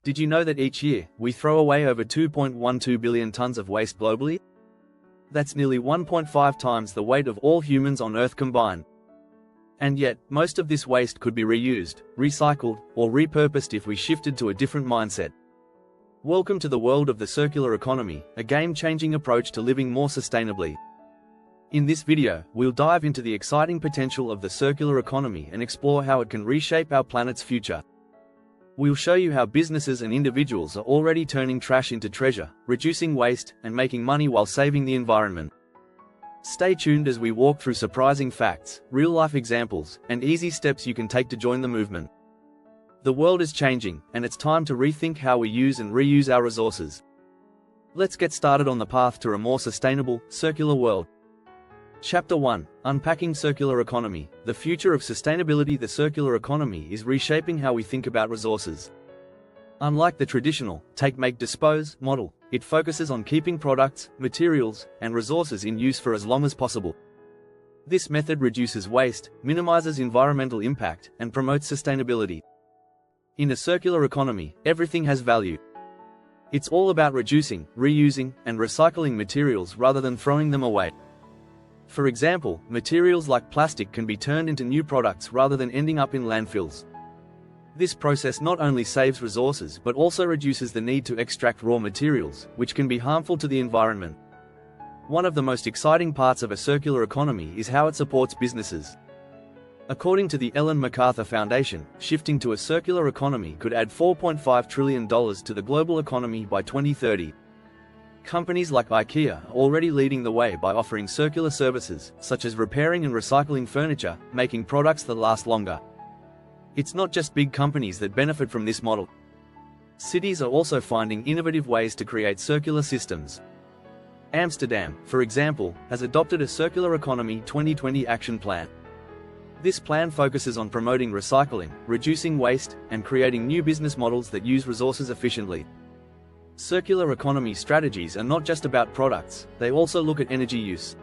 Did you know that each year, we throw away over 2.12 billion tons of waste globally? That's nearly 1.5 times the weight of all humans on Earth combined. And yet, most of this waste could be reused, recycled, or repurposed if we shifted to a different mindset. Welcome to the world of the circular economy, a game-changing approach to living more sustainably. In this video, we'll dive into the exciting potential of the circular economy and explore how it can reshape our planet's future. We'll show you how businesses and individuals are already turning trash into treasure, reducing waste, and making money while saving the environment. Stay tuned as we walk through surprising facts, real-life examples, and easy steps you can take to join the movement. The world is changing, and it's time to rethink how we use and reuse our resources. Let's get started on the path to a more sustainable, circular world. Chapter 1. Unpacking Circular Economy. The future of sustainability. The circular economy is reshaping how we think about resources. Unlike the traditional take, make, dispose model, it focuses on keeping products, materials, and resources in use for as long as possible. This method reduces waste, minimizes environmental impact, and promotes sustainability. In a circular economy, everything has value. It's all about reducing, reusing, and recycling materials rather than throwing them away. For example, materials like plastic can be turned into new products rather than ending up in landfills. This process not only saves resources but also reduces the need to extract raw materials, which can be harmful to the environment. One of the most exciting parts of a circular economy is how it supports businesses. According to the Ellen MacArthur Foundation, shifting to a circular economy could add $4.5 trillion to the global economy by 2030. Companies like IKEA are already leading the way by offering circular services, such as repairing and recycling furniture, making products that last longer. It's not just big companies that benefit from this model. Cities are also finding innovative ways to create circular systems. Amsterdam, for example, has adopted a Circular Economy 2020 action plan. This plan focuses on promoting recycling, reducing waste, and creating new business models that use resources efficiently. Circular economy strategies are not just about products, they also look at energy use.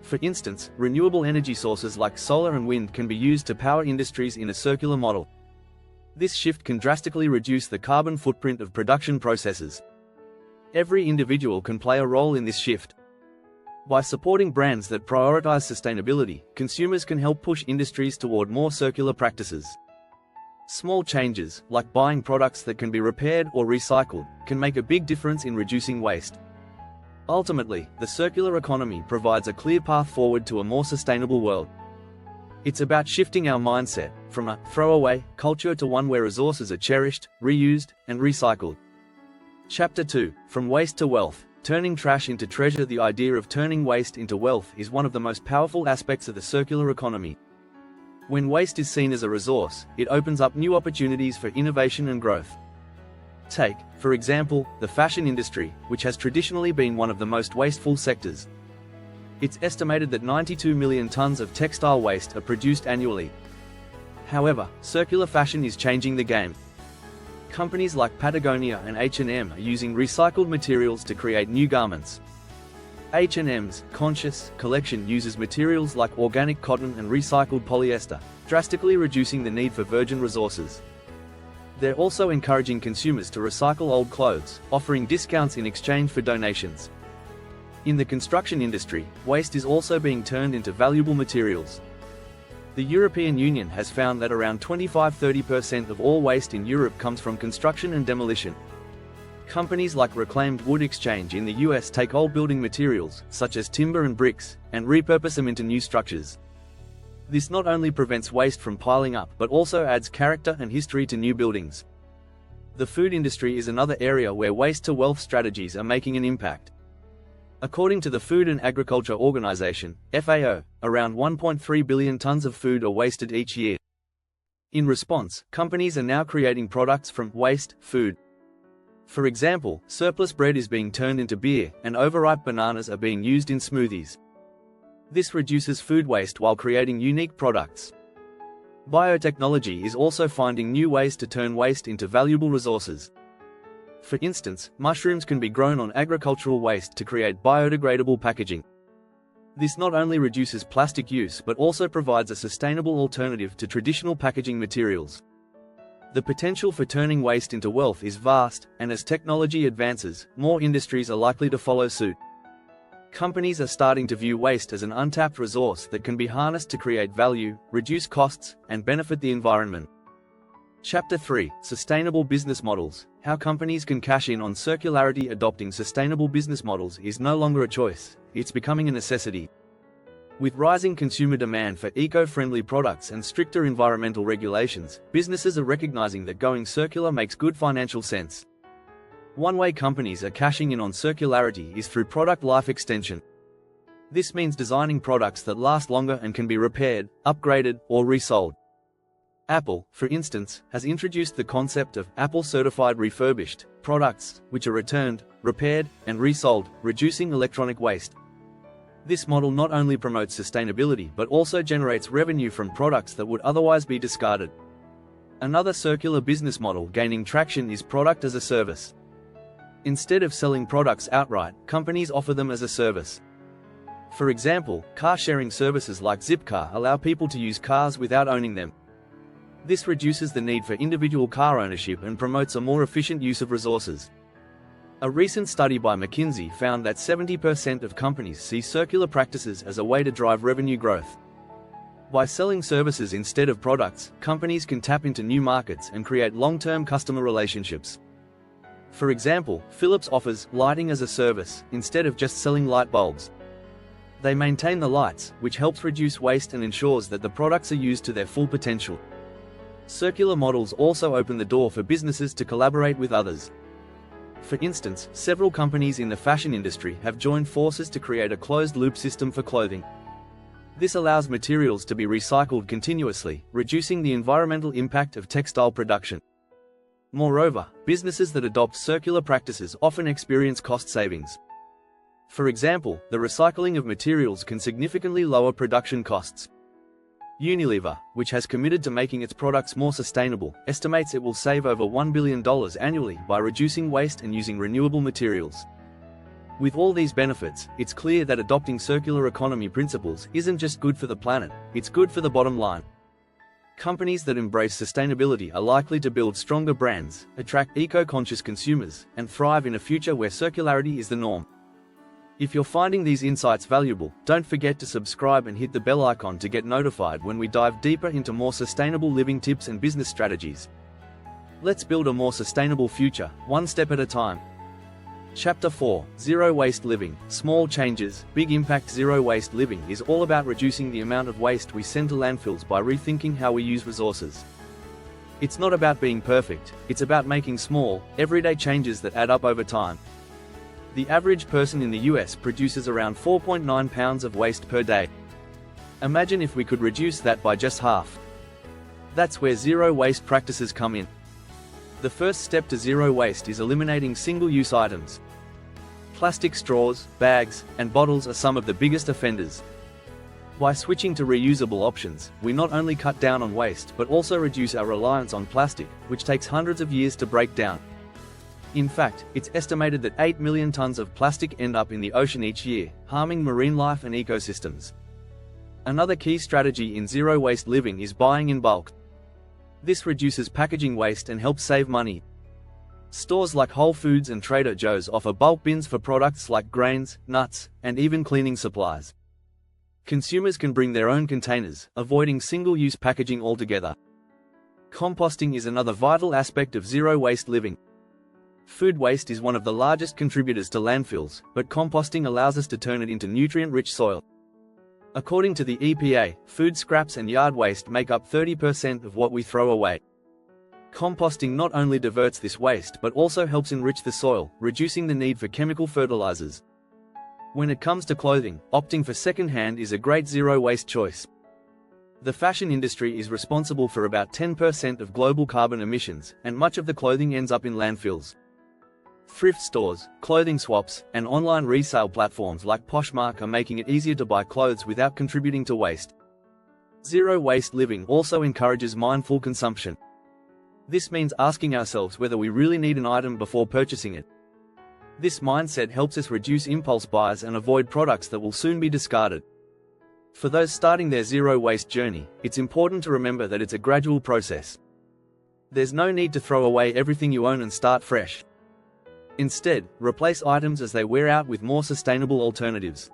For instance, renewable energy sources like solar and wind can be used to power industries in a circular model. This shift can drastically reduce the carbon footprint of production processes. Every individual can play a role in this shift. By supporting brands that prioritize sustainability, consumers can help push industries toward more circular practices. Small changes, like buying products that can be repaired or recycled, can make a big difference in reducing waste. Ultimately, the circular economy provides a clear path forward to a more sustainable world. It's about shifting our mindset from a throwaway culture to one where resources are cherished, reused, and recycled. Chapter 2. From Waste to Wealth. Turning trash into treasure. The idea of turning waste into wealth is one of the most powerful aspects of the circular economy. When waste is seen as a resource, it opens up new opportunities for innovation and growth. Take, for example, the fashion industry, which has traditionally been one of the most wasteful sectors. It's estimated that 92 million tons of textile waste are produced annually. However, circular fashion is changing the game. Companies like Patagonia and H&M are using recycled materials to create new garments. H&M's Conscious collection uses materials like organic cotton and recycled polyester, drastically reducing the need for virgin resources. They're also encouraging consumers to recycle old clothes, offering discounts in exchange for donations. In the construction industry, waste is also being turned into valuable materials. The European Union has found that around 25–30% of all waste in Europe comes from construction and demolition. Companies like Reclaimed Wood Exchange in the US take old building materials, such as timber and bricks, and repurpose them into new structures. This not only prevents waste from piling up but also adds character and history to new buildings. The food industry is another area where waste-to-wealth strategies are making an impact. According to the Food and Agriculture Organization, FAO, around 1.3 billion tons of food are wasted each year. In response, companies are now creating products from waste food. For example, surplus bread is being turned into beer, and overripe bananas are being used in smoothies. This reduces food waste while creating unique products. Biotechnology is also finding new ways to turn waste into valuable resources. For instance, mushrooms can be grown on agricultural waste to create biodegradable packaging. This not only reduces plastic use but also provides a sustainable alternative to traditional packaging materials. The potential for turning waste into wealth is vast, and as technology advances, more industries are likely to follow suit. Companies are starting to view waste as an untapped resource that can be harnessed to create value, reduce costs, and benefit the environment. Chapter 3: Sustainable Business Models. How companies can cash in on circularity. Adopting sustainable business models is no longer a choice, it's becoming a necessity. With rising consumer demand for eco-friendly products and stricter environmental regulations, businesses are recognizing that going circular makes good financial sense. One way companies are cashing in on circularity is through product life extension. This means designing products that last longer and can be repaired, upgraded, or resold. Apple, for instance, has introduced the concept of Apple-certified refurbished products, which are returned, repaired, and resold, reducing electronic waste. This model not only promotes sustainability but also generates revenue from products that would otherwise be discarded. Another circular business model gaining traction is product as a service. Instead of selling products outright, companies offer them as a service. For example, car-sharing services like Zipcar allow people to use cars without owning them. This reduces the need for individual car ownership and promotes a more efficient use of resources. A recent study by McKinsey found that 70% of companies see circular practices as a way to drive revenue growth. By selling services instead of products, companies can tap into new markets and create long-term customer relationships. For example, Philips offers lighting as a service, instead of just selling light bulbs. They maintain the lights, which helps reduce waste and ensures that the products are used to their full potential. Circular models also open the door for businesses to collaborate with others. For instance, several companies in the fashion industry have joined forces to create a closed-loop system for clothing. This allows materials to be recycled continuously, reducing the environmental impact of textile production. Moreover, businesses that adopt circular practices often experience cost savings. For example, the recycling of materials can significantly lower production costs. Unilever, which has committed to making its products more sustainable, estimates it will save over $1 billion annually by reducing waste and using renewable materials. With all these benefits, it's clear that adopting circular economy principles isn't just good for the planet, it's good for the bottom line. Companies that embrace sustainability are likely to build stronger brands, attract eco-conscious consumers, and thrive in a future where circularity is the norm. If you're finding these insights valuable, don't forget to subscribe and hit the bell icon to get notified when we dive deeper into more sustainable living tips and business strategies. Let's build a more sustainable future, one step at a time. Chapter 4: Zero Waste Living. Small changes, big impact. Zero waste living is all about reducing the amount of waste we send to landfills by rethinking how we use resources. It's not about being perfect, it's about making small, everyday changes that add up over time. The average person in the US produces around 4.9 pounds of waste per day. Imagine if we could reduce that by just half. That's where zero waste practices come in. The first step to zero waste is eliminating single-use items. Plastic straws, bags, and bottles are some of the biggest offenders. By switching to reusable options, we not only cut down on waste but also reduce our reliance on plastic, which takes hundreds of years to break down. In fact, it's estimated that 8 million tons of plastic end up in the ocean each year, harming marine life and ecosystems. Another key strategy in zero waste living is buying in bulk. This reduces packaging waste and helps save money. Stores like Whole Foods and Trader Joe's offer bulk bins for products like grains, nuts, and even cleaning supplies. Consumers can bring their own containers, avoiding single-use packaging altogether. Composting is another vital aspect of zero waste living. Food waste is one of the largest contributors to landfills, but composting allows us to turn it into nutrient-rich soil. According to the EPA, food scraps and yard waste make up 30% of what we throw away. Composting not only diverts this waste but also helps enrich the soil, reducing the need for chemical fertilizers. When it comes to clothing, opting for second-hand is a great zero-waste choice. The fashion industry is responsible for about 10% of global carbon emissions, and much of the clothing ends up in landfills. Thrift stores, clothing swaps, and online resale platforms like Poshmark are making it easier to buy clothes without contributing to waste. Zero waste living also encourages mindful consumption. This means asking ourselves whether we really need an item before purchasing it. This mindset helps us reduce impulse buys and avoid products that will soon be discarded. For those starting their zero waste journey, it's important to remember that it's a gradual process. There's no need to throw away everything you own and start fresh. Instead, replace items as they wear out with more sustainable alternatives.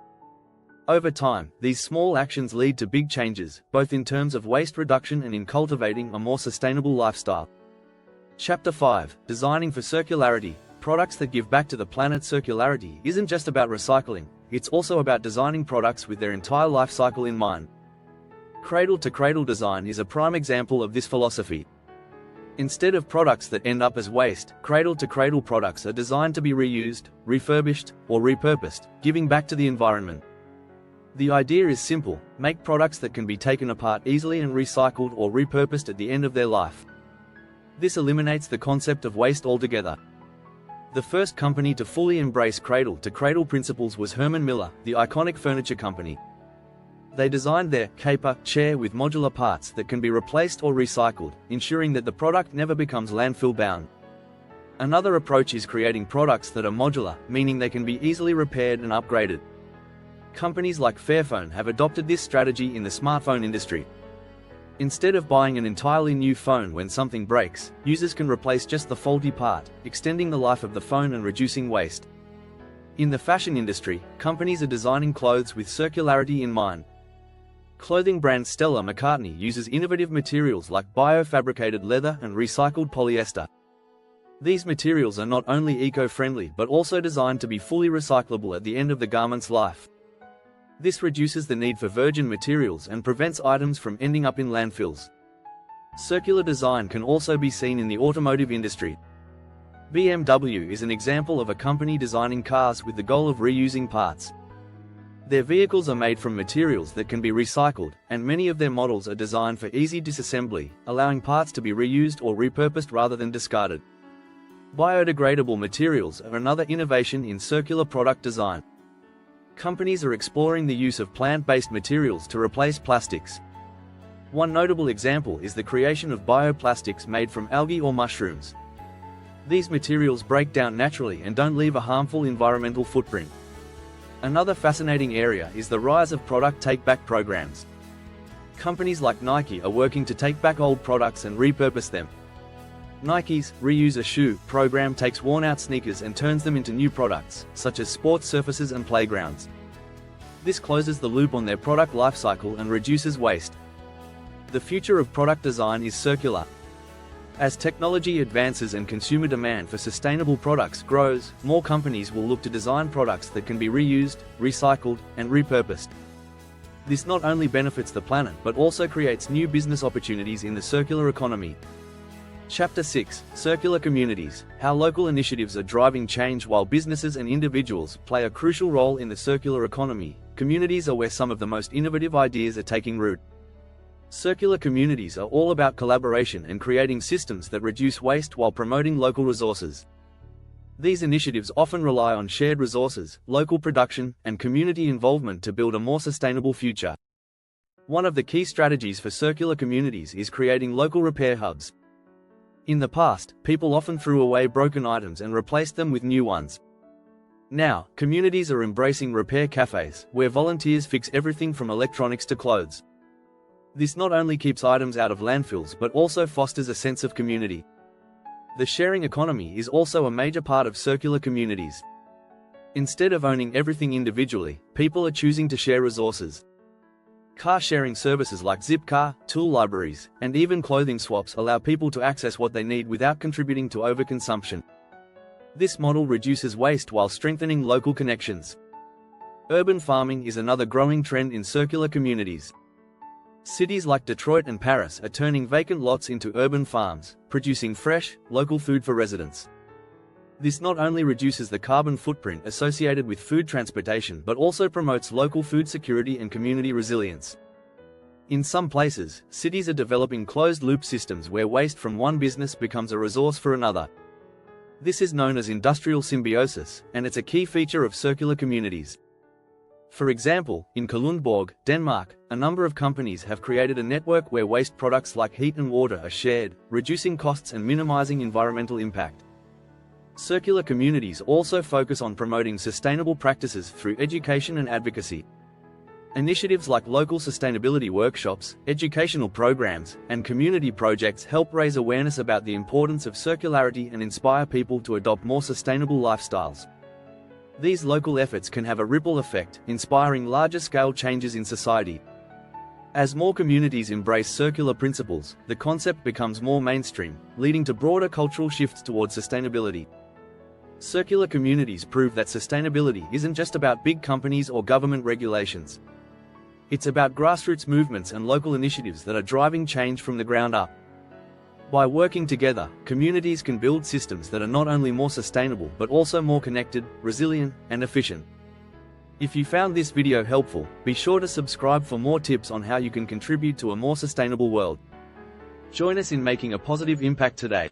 Over time, these small actions lead to big changes, both in terms of waste reduction and in cultivating a more sustainable lifestyle. Chapter 5: Designing for Circularity. Products that give back to the planet. Circularity isn't just about recycling, it's also about designing products with their entire life cycle in mind. Cradle-to-cradle design is a prime example of this philosophy. Instead of products that end up as waste, cradle-to-cradle products are designed to be reused, refurbished, or repurposed, giving back to the environment. The idea is simple: make products that can be taken apart easily and recycled or repurposed at the end of their life. This eliminates the concept of waste altogether. The first company to fully embrace cradle-to-cradle principles was Herman Miller, the iconic furniture company. They designed their caper chair with modular parts that can be replaced or recycled, ensuring that the product never becomes landfill-bound. Another approach is creating products that are modular, meaning they can be easily repaired and upgraded. Companies like Fairphone have adopted this strategy in the smartphone industry. Instead of buying an entirely new phone when something breaks, users can replace just the faulty part, extending the life of the phone and reducing waste. In the fashion industry, companies are designing clothes with circularity in mind. Clothing brand Stella McCartney uses innovative materials like bio-fabricated leather and recycled polyester. These materials are not only eco-friendly but also designed to be fully recyclable at the end of the garment's life. This reduces the need for virgin materials and prevents items from ending up in landfills. Circular design can also be seen in the automotive industry. BMW is an example of a company designing cars with the goal of reusing parts. Their vehicles are made from materials that can be recycled, and many of their models are designed for easy disassembly, allowing parts to be reused or repurposed rather than discarded. Biodegradable materials are another innovation in circular product design. Companies are exploring the use of plant-based materials to replace plastics. One notable example is the creation of bioplastics made from algae or mushrooms. These materials break down naturally and don't leave a harmful environmental footprint. Another fascinating area is the rise of product take-back programs. Companies like Nike are working to take back old products and repurpose them. Nike's Reuse a Shoe program takes worn-out sneakers and turns them into new products, such as sports surfaces and playgrounds. This closes the loop on their product lifecycle and reduces waste. The future of product design is circular. As technology advances and consumer demand for sustainable products grows, more companies will look to design products that can be reused, recycled, and repurposed. This not only benefits the planet but also creates new business opportunities in the circular economy. Chapter 6: Circular Communities. How local initiatives are driving change. While businesses and individuals play a crucial role in the circular economy, communities are where some of the most innovative ideas are taking root. Circular communities are all about collaboration and creating systems that reduce waste while promoting local resources. These initiatives often rely on shared resources, local production, and community involvement to build a more sustainable future. One of the key strategies for circular communities is creating local repair hubs. In the past, people often threw away broken items and replaced them with new ones. Now, communities are embracing repair cafes, where volunteers fix everything from electronics to clothes. This not only keeps items out of landfills but also fosters a sense of community. The sharing economy is also a major part of circular communities. Instead of owning everything individually, people are choosing to share resources. Car sharing services like Zipcar, tool libraries, and even clothing swaps allow people to access what they need without contributing to overconsumption. This model reduces waste while strengthening local connections. Urban farming is another growing trend in circular communities. Cities like Detroit and Paris are turning vacant lots into urban farms, producing fresh, local food for residents. This not only reduces the carbon footprint associated with food transportation but also promotes local food security and community resilience. In some places, cities are developing closed-loop systems where waste from one business becomes a resource for another. This is known as industrial symbiosis, and it's a key feature of circular communities. For example, in Kalundborg, Denmark, a number of companies have created a network where waste products like heat and water are shared, reducing costs and minimizing environmental impact. Circular communities also focus on promoting sustainable practices through education and advocacy. Initiatives like local sustainability workshops, educational programs, and community projects help raise awareness about the importance of circularity and inspire people to adopt more sustainable lifestyles. These local efforts can have a ripple effect, inspiring larger-scale changes in society. As more communities embrace circular principles, the concept becomes more mainstream, leading to broader cultural shifts towards sustainability. Circular communities prove that sustainability isn't just about big companies or government regulations. It's about grassroots movements and local initiatives that are driving change from the ground up. By working together, communities can build systems that are not only more sustainable but also more connected, resilient, and efficient. If you found this video helpful, be sure to subscribe for more tips on how you can contribute to a more sustainable world. Join us in making a positive impact today.